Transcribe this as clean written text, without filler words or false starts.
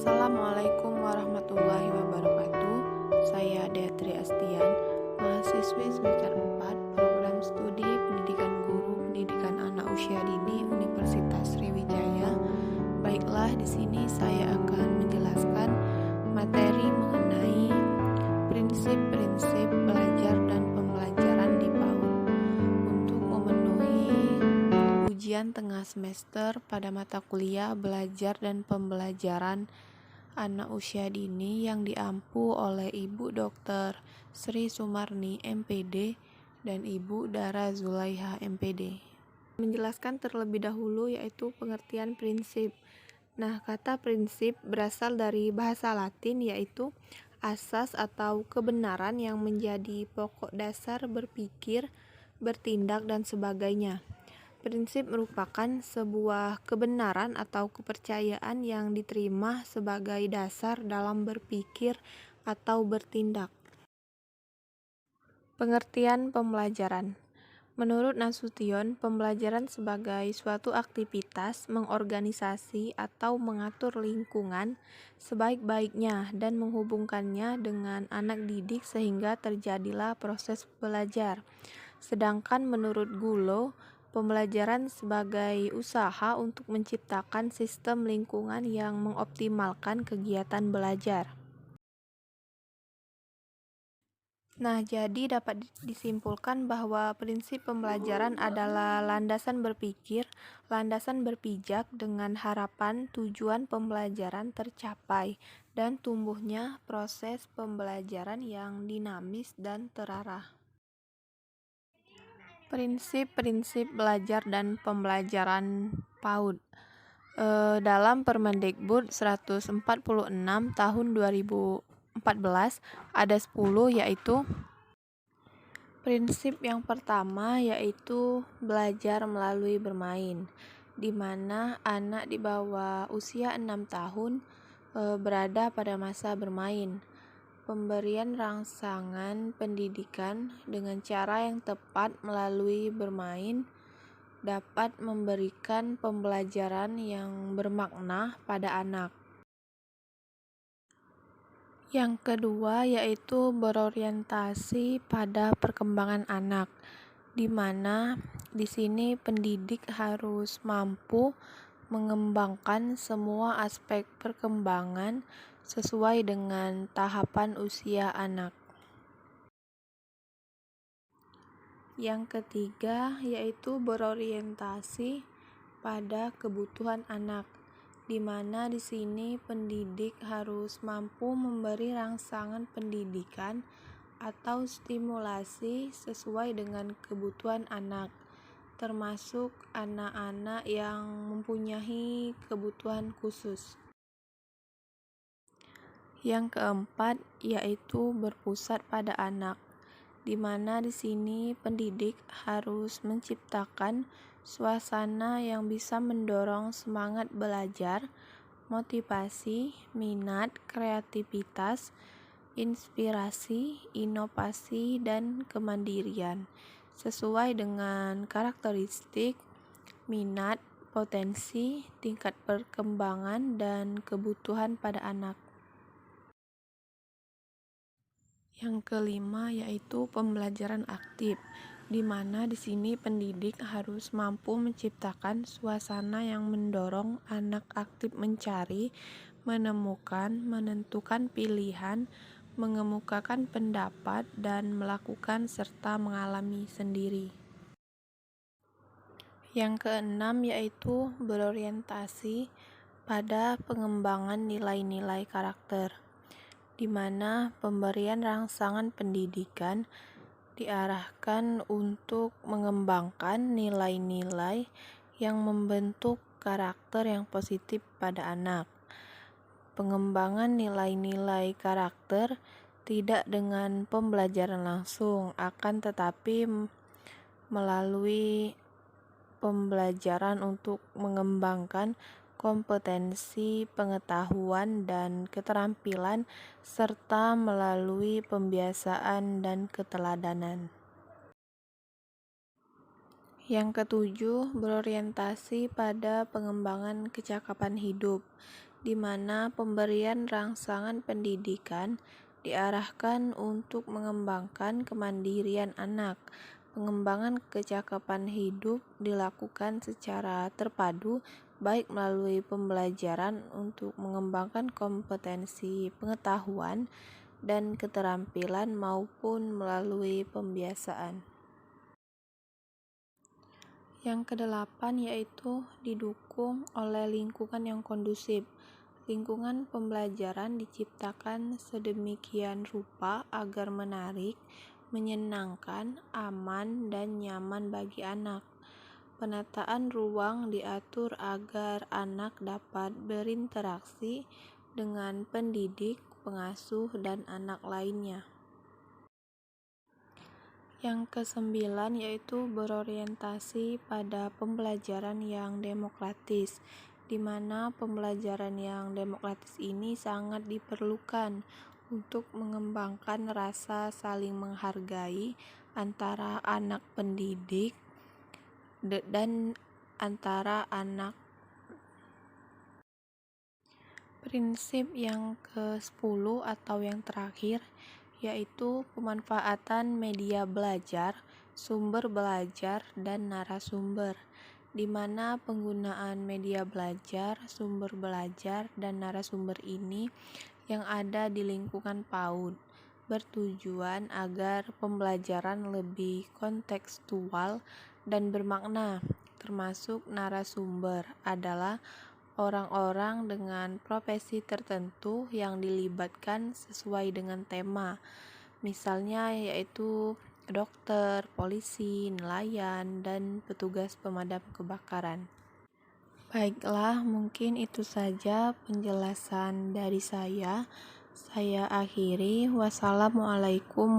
Assalamualaikum warahmatullahi wabarakatuh. Saya Deatri Astian, mahasiswi semester 4 program studi pendidikan guru pendidikan anak usia dini Universitas Sriwijaya. Baiklah, di sini saya akan menjelaskan materi mengenai prinsip-prinsip belajar dan pembelajaran di PAUD untuk memenuhi ujian tengah semester pada mata kuliah belajar dan pembelajaran anak usia dini yang diampu oleh Ibu Dr. Sri Sumarni MPD dan Ibu Dara Zulaiha MPD. Menjelaskan terlebih dahulu yaitu pengertian prinsip. Nah, kata prinsip berasal dari bahasa Latin yaitu asas atau kebenaran yang menjadi pokok dasar berpikir, bertindak, dan sebagainya. Prinsip merupakan sebuah kebenaran atau kepercayaan yang diterima sebagai dasar dalam berpikir atau bertindak. Pengertian pembelajaran. Menurut Nasution, pembelajaran sebagai suatu aktivitas mengorganisasi atau mengatur lingkungan sebaik-baiknya dan menghubungkannya dengan anak didik sehingga terjadilah proses belajar. Sedangkan menurut Gulo, pembelajaran sebagai usaha untuk menciptakan sistem lingkungan yang mengoptimalkan kegiatan belajar. Nah, jadi dapat disimpulkan bahwa prinsip pembelajaran adalah landasan berpikir, landasan berpijak dengan harapan tujuan pembelajaran tercapai dan tumbuhnya proses pembelajaran yang dinamis dan terarah. Prinsip-prinsip belajar dan pembelajaran PAUD dalam Permendikbud 146 tahun 2014 ada 10, yaitu prinsip yang pertama yaitu belajar melalui bermain, di mana anak di bawah usia 6 tahun berada pada masa bermain. Pemberian rangsangan pendidikan dengan cara yang tepat melalui bermain dapat memberikan pembelajaran yang bermakna pada anak. Yang kedua yaitu berorientasi pada perkembangan anak, di mana di sini pendidik harus mampu mengembangkan semua aspek perkembangan sesuai dengan tahapan usia anak. Yang ketiga yaitu berorientasi pada kebutuhan anak, di mana di sini pendidik harus mampu memberi rangsangan pendidikan atau stimulasi sesuai dengan kebutuhan anak, termasuk anak-anak yang mempunyai kebutuhan khusus. Yang keempat yaitu berpusat pada anak, di mana di sini pendidik harus menciptakan suasana yang bisa mendorong semangat belajar, motivasi, minat, kreativitas, inspirasi, inovasi, dan kemandirian sesuai dengan karakteristik, minat, potensi, tingkat perkembangan, dan kebutuhan pada anak. Yang kelima yaitu pembelajaran aktif, di mana di sini pendidik harus mampu menciptakan suasana yang mendorong anak aktif mencari, menemukan, menentukan pilihan, mengemukakan pendapat, dan melakukan serta mengalami sendiri. Yang keenam yaitu berorientasi pada pengembangan nilai-nilai karakter, di mana pemberian rangsangan pendidikan diarahkan untuk mengembangkan nilai-nilai yang membentuk karakter yang positif pada anak. Pengembangan nilai-nilai karakter tidak dengan pembelajaran langsung, akan tetapi melalui pembelajaran untuk mengembangkan kompetensi, pengetahuan, dan keterampilan, serta melalui pembiasaan dan keteladanan. Yang ketujuh, berorientasi pada pengembangan kecakapan hidup, di mana pemberian rangsangan pendidikan diarahkan untuk mengembangkan kemandirian anak. Pengembangan kecakapan hidup dilakukan secara terpadu, baik melalui pembelajaran untuk mengembangkan kompetensi pengetahuan dan keterampilan maupun melalui pembiasaan. Yang kedelapan yaitu didukung oleh lingkungan yang kondusif. Lingkungan pembelajaran diciptakan sedemikian rupa agar menarik, menyenangkan, aman, dan nyaman bagi anak. Penataan ruang diatur agar anak dapat berinteraksi dengan pendidik, pengasuh, dan anak lainnya. Yang kesembilan yaitu berorientasi pada pembelajaran yang demokratis, di mana pembelajaran yang demokratis ini sangat diperlukan untuk mengembangkan rasa saling menghargai antara anak pendidik dan antara anak. Prinsip yang ke-10 atau yang terakhir yaitu pemanfaatan media belajar, sumber belajar, dan narasumber, di mana penggunaan media belajar, sumber belajar, dan narasumber ini yang ada di lingkungan PAUD bertujuan agar pembelajaran lebih kontekstual dan bermakna, termasuk narasumber adalah orang-orang dengan profesi tertentu yang dilibatkan sesuai dengan tema, misalnya yaitu dokter, polisi, nelayan, dan petugas pemadam kebakaran. Baiklah, mungkin itu saja penjelasan dari saya. Saya akhiri. Wassalamualaikum warahmatullahi wabarakatuh.